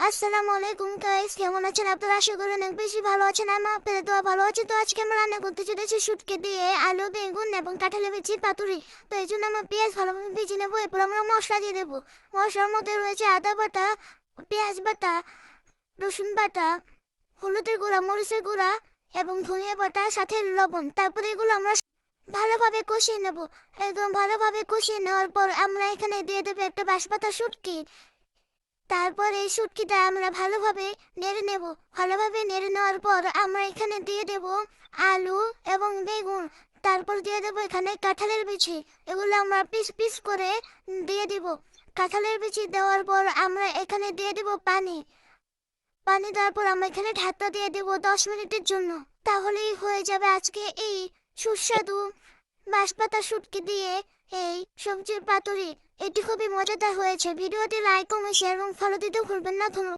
আসসালামু আলাইকুম গাইস, কেমন আছেন আপনারা? আশা করি অনেক বেশি ভালো আছেন। আমি আপনাদের দোয়া ভালো আছে। তো আজকে আমরা রান্না করতে চলেছি শুটকি দিয়ে আলু, বেগুন এবং কাঁঠালের বিচি পাতুরি। তো এই জন্য আমরা পেঁয়াজ ভালোভাবে ভেজে নেবো। এরপর আমরা মশলা দিয়ে দেবো। মশলার মধ্যে রয়েছে আদা বাটা, পেঁয়াজ বাটা, রসুন বাটা, হলুদের গুঁড়া, মরিচের গুঁড়া এবং ধনিয়া বাটা, সাথে লবণ। তারপরে এগুলো আমরা ভালোভাবে কষিয়ে নেব। একদম ভালোভাবে কষিয়ে নেওয়ার পর আমরা এখানে দিয়ে দেবো একটা বাঁশপাতা শুটকি। তারপর এই শুটকিটা আমরা ভালোভাবে নেড়ে নেব। ভালোভাবে নেড়ে নেওয়ার পর আমরা এখানে দিয়ে দেব আলু এবং বেগুন। তারপর দিয়ে দেবো এখানে কাঁঠালের বিচি। এগুলো আমরা পিস পিস করে দিয়ে দিব। কাঁঠালের বিচি দেওয়ার পর আমরা এখানে দিয়ে দেব পানি। পানি দেওয়ার পর আমরা এখানে ঢাকা দিয়ে দেব 10 মিনিটের জন্য। তাহলেই হয়ে যাবে আজকে এই সুস্বাদু বাঁশপাতা শুটকি দিয়ে এই সবজির পাতুরি। এটি খুবই মজাদার হয়েছে। ভিডিওটি লাইক, কমেন্ট, শেয়ার এবং ফলো দিতে ভুলবেন না। ধন্যবাদ।